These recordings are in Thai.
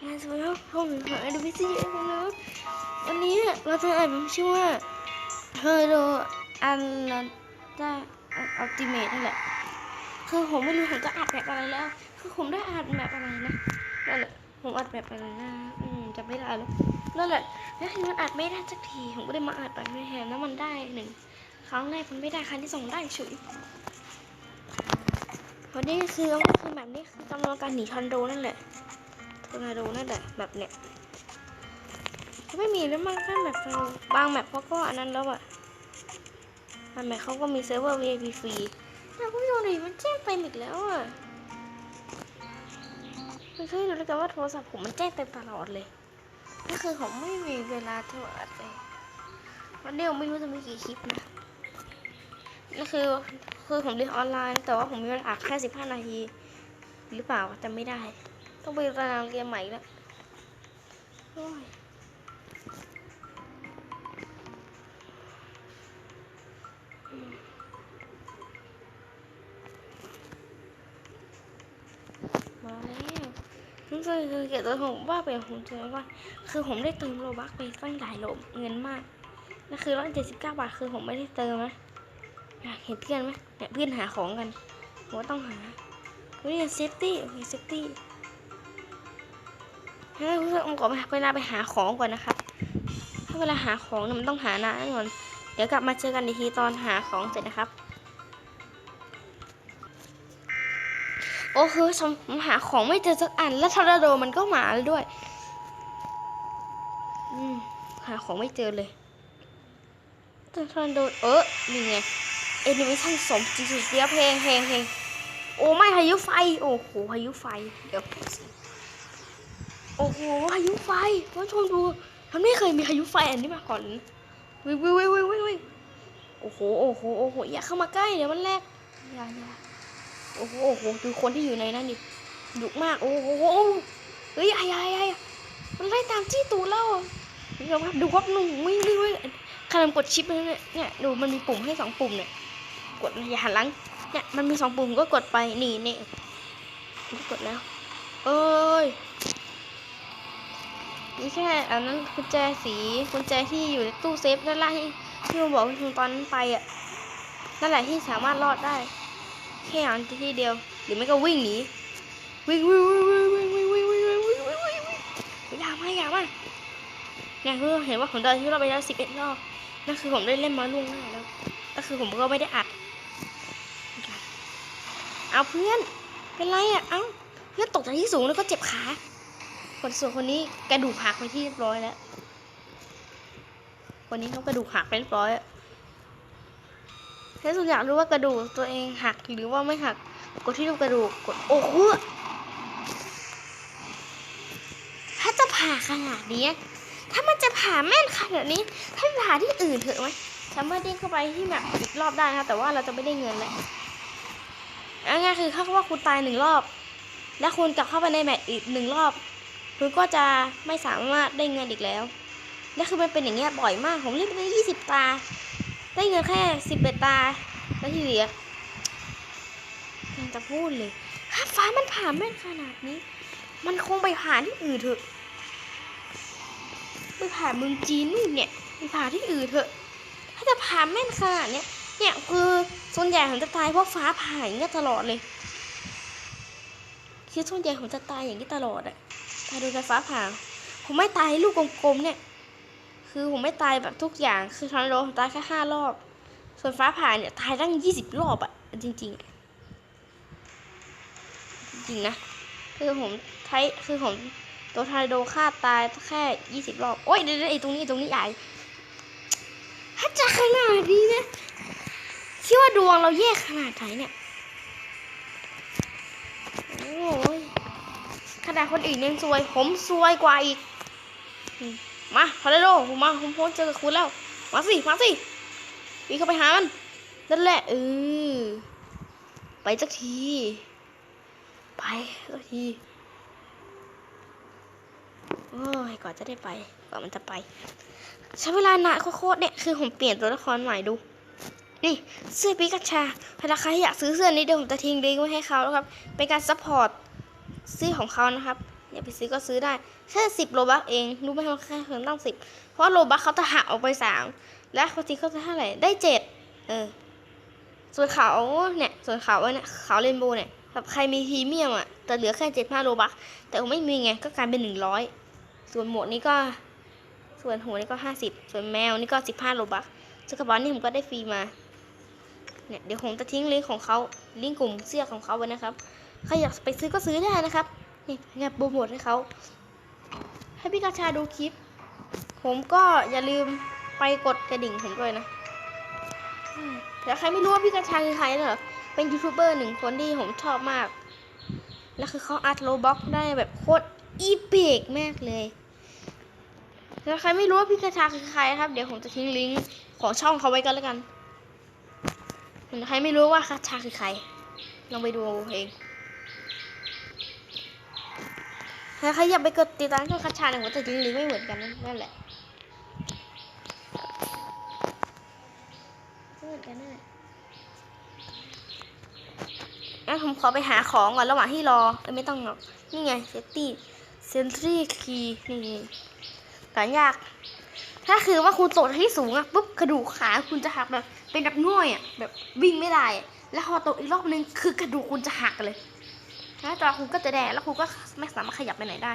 สวัสดีครับผมหาดูวิซีนะครับอันนี้เราจะอ่านมันชื่อว่าเทอร์โดอันนันต้าอัลติเมทนั่นแหละคือผมไม่รู้ผมจะอัดแบบอะไรแล้วคือผมได้อัดแบบอะไรนะนั่นแหละผมอัดแบบอะไรนะจำไม่ได้แล้วนั่นแหละแล้วทีมันอัดไม่ได้สักทีผมก็ได้มาอัดแบบไม่แทนแล้วมันได้1 ครั้งแรกมันไม่ได้ครั้งที่2ได้เฉยวันนี้คือแบบนี้คือจำลองการหนีทอร์นาโดนั่นแหละทอร์นาโดนั่นแหละแบบเนี้ยไม่มีแล้วมั้งแค่แบบบางแมปเขาก็อันนั้นแล้วอะบางแมปเขาก็มีเซิร์ฟเวอร์ VIP ฟรีแต่ก็ไม่รู้ดิมันแจ้งเต็มอีกแล้วอะมันเคยดูแล้วกันว่าโทรศัพท์ผมมันแจ้งเต็มตลอดเลยก็คือผมไม่มีเวลาโทรอัดเลยวันนี้ผมไม่รู้จะมีกี่คลิปนะนั่นคือผมเรียนออนไลน์แต่ว่าผมมีเวลาอัดแค่15 นาทีหรือเปล่าจำไม่ได้ต้องไปตารางเรียนใหม่แล้วโอ้ยมาแล้วคือเกี่ยวกับผมว่าเป็นผมเจอว่าคือผมได้เติมโลบัคไปตั้งหลายโลเงินมากนั่นคือ179 บาทคือผมไม่ได้เติมนะอยากเห็นเพื่อนไหมเนี่ยเพื่อนหาของกันผมก็ต้องหาเฮ้ยเซฟตี้โอเคเซฟตี้ให้เพื่อนก่อนเวลาไปหาของก่อนนะครับถ้าเวลาหาของเนี่ยมันต้องหานานแน่นอนเดี๋ยวกลับมาเจอกันอีกทีตอนหาของเสร็จนะครับโอ้คือผมหาของไม่เจอสักอันแล้วทอร์นาโดมันก็มาแล้วด้วยหาของไม่เจอเลยทอร์นาโดนี่ไงแอนิเมชั่นสมจริงๆเสียเพลงโอ้ไม่พายุไฟโอ้โหพายุไฟเดี๋ยวโอ้โหพายุไฟท่านชมดูมันไม่เคยมีพายุไฟอันนี้มาก่อนวิ่งโอ้โหอย่าเข้ามาใกล้เดี๋ยวมันแลกอย่าโอ้โหดูคนที่อยู่ในนั้นดิดุมากโอ้โหเฮ้ยอย่ามันไล่ตามจี้ตูดเราดูครับหนุ่มวิ่งขนาดกดชิปเนี่ยดูมันมีปุ่มให้2 ปุ่มเนี่ยกดอย่าหันหลังเนี่ยมันมี2 ปุ่มก็กดไปนี่กดแล้วเอ้ยนี่แค่อันนั้นกุญแจที่อยู่ในตู้เซฟด้านล่างที่ผมบอกคุณตอนนั้นไปอ่ะนั่นแหละที่สามารถรอดได้แค่อันที่เดียวหรือไม่ก็วิ่งหนีวิ่งอย่ามาเนี่ยคือเห็นว่าผมเดินที่เราไปแล้ว11 รอบนั่นคือผมได้เล่นมาล่วงหน้าแล้วก็คือผมก็ไม่ได้อัดเอาเพื่อนเป็นไรอ่ะเอาเพื่อนตกจากที่สูงแล้วก็เจ็บขาส่วนคนนี้กระดูกหักไปที่เรียบร้อยแล้วคนนี้เขากระดูกหักไปเรียบร้อยถ้าคุณอยากรู้ว่ากระดูกตัวเองหักหรือว่าไม่หักกดที่รูปกระดูกกดโอ้โหถ้าจะผ่าขนาดนี้ถ้ามันจะผ่าแม่นขนาดนี้ถ้าผ่าที่อื่นเถอะไหมสามารถเด้งเข้าไปที่แบบอีกรอบได้นะแต่ว่าเราจะไม่ได้เงินแล้วง่ายๆคือถ้าว่าคุณตาย1 รอบและคุณกลับเข้าไปในแมตช์อีก1 รอบคุณก็จะไม่สามารถได้เงินอีกแล้วและคือมันเป็นอย่างเงี้ยบ่อยมากผมเล่นไปได้20 ตาได้เงินแค่11 ตาแล้วที่เหลือยังจะพูดเลยถ้าฟ้ามันผ่าแม่นขนาดนี้มันคงไปผ่าที่อื่นเถอะไปผ่าเมืองจีนนู่นเนี่ยไปผ่าที่อื่นเถอะถ้าจะผ่าแม่นขนาดเนี้ยเนี่ยคือส่วนใหญ่ผมจะตายเพราะฟ้าผ่าอย่างเงี้ยตลอดเลยคือส่วนใหญ่ผมจะตายอย่างนี้ตลอดอะตายโดนไฟฟ้าผ่าผมไม่ตายลูกกลมๆเนี่ยคือผมไม่ตายแบบทุกอย่างคือทอร์นาโดผมตายแค่5 รอบส่วนฟ้าผ่าเนี่ยตายตั้ง20 รอบอะจริงนะคือผมตัวทอร์นาโดฆ่าตายแค่20 รอบโอ้ยเดี๋ยวไอ้ตรงนี้ใหญ่ถ้าจะขนาดนี้นะคิดว่าดวงเราแย่ขนาดไหนเนี่ยโอ้ยขนาดคนอื่นยังซวยผมซวยกว่าอีกมาทอร์นาโดผมพ้นเจอกับคุณแล้วมาสิวิ่งเข้าไปหามันนั่นแหละไปสักทีโอ้ยก่อนจะได้ไปก่อนมันจะไปใช้เวลานานโคตรเนี่ยคือผมเปลี่ยนตัวละครใหม่ดูนี่เสื้อปิกาชาถ้าใครอยากซื้อเสื้อนี้เดี๋ยวผมจะทิ้งลิงก์ไว้ให้เขาแล้วครับเป็นการซัพพอร์ตเสื้อของเขานะครับ อยากไปซื้อก็ซื้อได้แค่10 โลบัคเองรู้ไหมว่าแค่เพียงตั้ง10เพราะโลบัคเขาจะหักออกไป3และปกติเขาจะเท่าไหร่ได้7ส่วนเขาเนี่ยส่วนเขาเนี่ยเขาเรนโบว์เนี่ยแบบใครมีพรีเมียมอ่ะแต่เหลือแค่75 โลบัคแต่ผมไม่มีไงก็กลายเป็น100ส่วนหมวกนี้ก็ส่วนหัวนี่ก็50ส่วนแมวนี่ก็15 โลบัคส่วนกระเป๋านี่ผมก็ได้ฟรีมาเนี่ยเดี๋ยวผมจะทิ้งลิงก์ของเขาลิงก์กลุ่มเสื้อของเขาไว้นะครับใครอยากไปซื้อก็ซื้อได้นะครับนี่ไงโปรโมทให้เขาให้พี่กาชาดูคลิปผมก็อย่าลืมไปกดกระดิ่งผมด้วยนะแล้วใครไม่รู้ว่าพี่กาชาคือใครเหรอเป็นยูทูบเบอร์1 คนที่ผมชอบมากแล้วคือเขาอัดโลบ็อกได้แบบโคตรอีพิกมากเลยแล้วใครไม่รู้ว่าพี่กาชาคือใครครับเดี๋ยวผมจะทิ้งลิงก์ของช่องเขาไว้กันแล้วกันใครไม่รู้ว่ากาชาคือใครลองไปดูเองถ้าใครอยากไปกดติดตามช่องกาชาเนี่ยผมจะทิ้งลิงก์ไม่เหมือนกันนั่นแหละเหมือนกันนั่นแหละงั้นผมขอไปหาของก่อนระหว่างที่รอไม่ต้องหรอกนี่ไงเซนทรีคีย์นี่แต่ยากถ้าคือว่าคุณโดดที่สูงอะปุ๊บกระดูกขาคุณจะหักแบบเป็นแบบง่อยอะแบบวิ่งไม่ได้แล้วพอโดดอีกรอบนึงคือกระดูกคุณจะหักเลยแล้วตัวคุณก็จะแดงแล้วคุณก็ไม่สามารถขยับไปไหนได้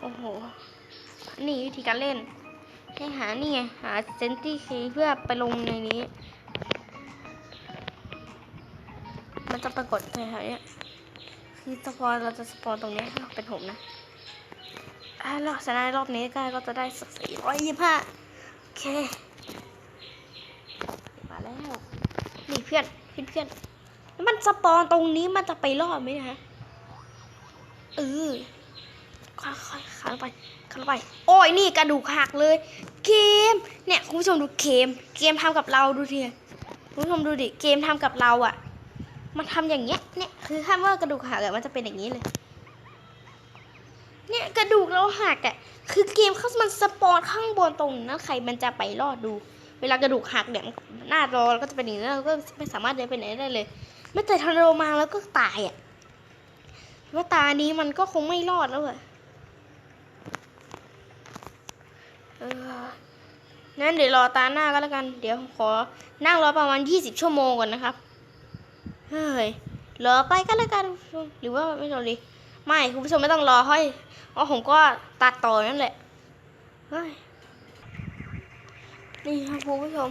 โอ้โหนี่วิธีการเล่นให้หานี่ไงหาเซนตี้คีย์เพื่อไปลงในนี้มันจะปรากฏแถวๆนี้คือสปอนเราจะสปอนตรงนี้เป็นผมนะรอบชนะรอบนี้ก็จะได้สัก425โอเคมาแล้วนี่เพื่อนแล้วมันสปอนตรงนี้มันจะไปรอดไหมนะฮะค่อยๆข้ามไปโอ้ยนี่กระดูกหักเลยเกมเนี่ยคุณผู้ชมดูเกมทำกับเราดูทีคุณผู้ชมดูดิเกมทำกับเราอ่ะมันทำอย่างเงี้ยเนี่ยคือถ้าว่ากระดูกหักอะมันจะเป็นอย่างนี้เลยเนี่ยกระดูกเราหักอ่ะคือเกมเขามันสปอนข้างบนตรงนั้นใครมันจะไปรอดดูเวลากระดูกหักเนี่ยหน้าเราก็จะเป็นอย่างนี้เราก็ไม่สามารถเดินไปไหนได้เลยไม่แต่ทอร์นาโดมาแล้วก็ตายอ่ะว่าตานี้มันก็คงไม่รอดแล้วอะงั้นเดี๋ยวรอตาหน้าก็แล้วกันเดี๋ยวขอนั่งรอประมาณ20 ชั่วโมงก่อนนะครับเฮ้ยรอไปก็แล้วกันหรือว่าไม่รอดีไม่คุณผู้ชมไม่ต้องรอเพราะผมก็ตัดต่อนั่นแหละเฮ้ยนี่ครับคุณผู้ชม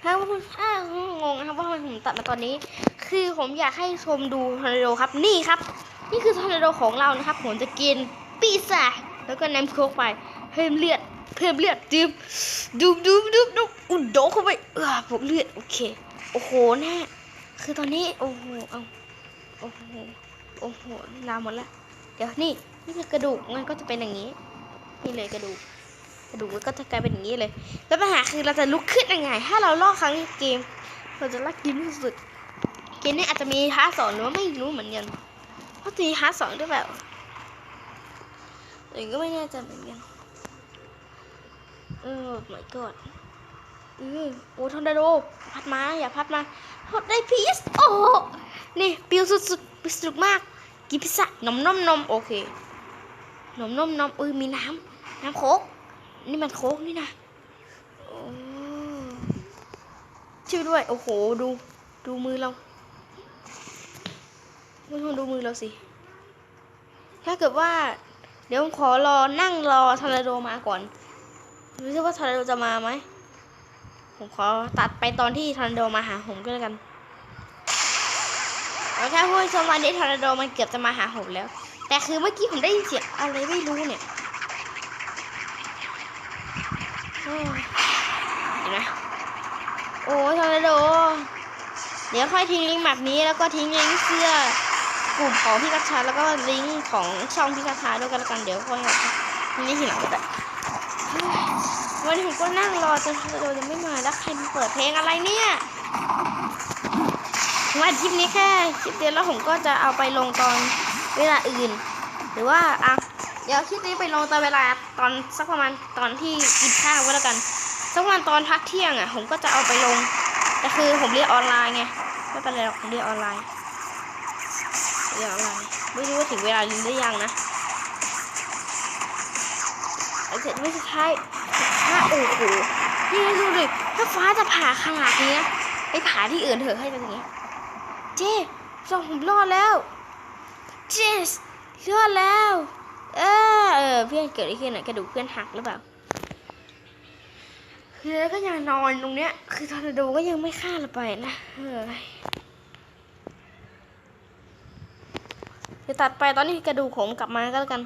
ถ้างงนะครับว่าทำไมผมตัดมาตอนนี้คือผมอยากให้ชมดูทอร์นาโดครับนี่ครับนี่คือทอร์นาโดของเรานะครับผมจะกินพิซซ่าแล้วก็น้ำโค้กไปเพิ่มเลือดดื่มอุ่นโดเข้าไปผมเลือดโอเคโอ้โหแน่คือตอนนี้โอ้โหลาหมดละเดี๋ยวนี่คือกระดูกมันก็จะเป็นอย่างนี้นี่เลยกระดูกมันก็จะกลายเป็นอย่างนี้เลยแล้วปัญหาคือเราจะลุกขึ้นยังไงถ้าเราลอกครั้งเกมเราจะลักกินที่สุดเกมนี้อาจจะมีท้าสอนหรือว่าไม่รู้เหมือนกันเพราะทีท้าสอนด้วยแบบก็ไม่แน่ใจเหมือนกันmy god โอ้ทอร์นาโดพัดมาอย่าพัดมาได้พีซโอ้นี่ปิวสุดสนุกมากกินพิซซ่านมโอเคนมมีน้ำโค้กนี่มันโค้กนี่นะชื่อด้วยโอ้โหดูมือเราไม่ต้องดูมือเราสิถ้าเกิดว่าเดี๋ยวผมขอนั่งรอทอร์นาโดมาก่อนรู้สึกว่าทอร์นาโดจะมาไหมผมขอตัดไปตอนที่ทอร์นาโดมาหาผมก็แล้วกันแล้วแค่พูดชมวันนี้ทอร์นาโดมันเกือบจะมาหาผมแล้วแต่คือเมื่อกี้ผมได้ยินเสียงอะไรไม่รู้เนี่ยเห็นไหมโอ้ทอร์นาโดเดี๋ยวค่อยทิ้งลิงก์แบบนี้แล้วก็ทิ้งลิงก์เสื้อกลุ่มของพี่กัญชาแล้วก็ลิงก์ของช่องพี่กัญชาด้วยกันแล้วกันเดี๋ยวค่อยนี่ทีหลังก็ได้วันนี้ผมก็นั่งรอจนทอร์นาโดยังไม่มาแล้วใครเปิดเพลงอะไรเนี่ยว่าคลิปนี้แค่คลิปเดียวแล้วผมก็จะเอาไปลงตอนเวลาอื่นหรือว่าเดี๋ยวคลิปนี้ไปลงตอนเวลาตอนสักประมาณตอนที่กินข้าวก็แล้วกัน สักวันตอนพักเที่ยงผมก็จะเอาไปลงแต่คือผมเรียนออนไลน์ไงไม่เป็นไรหรอกผมเรียนออนไลน์ไม่รู้ว่าถึงเวลาเรียนได้ยังนะเสร็จไม่สุดท้ายโอ้โหนี่ดูดิถ้าฟ้าจะผ่าขนาดนี้ไปผ่าที่อื่นเถอะให้เป็นอย่างนี้เจ๊สองผมรอดแล้วเจ๊รอดแล้วเพื่อนเกิดอะไรขึ้นกระดูกเพื่อนหักหรือเปล่าคือก็ยังนอนตรงเนี้ยคือทอร์นาโดก็ยังไม่ฆ่าเราไปนะเดี๋ยวตัดไปตอนนี้กระดูกผมกลับมาก็แล้วกัน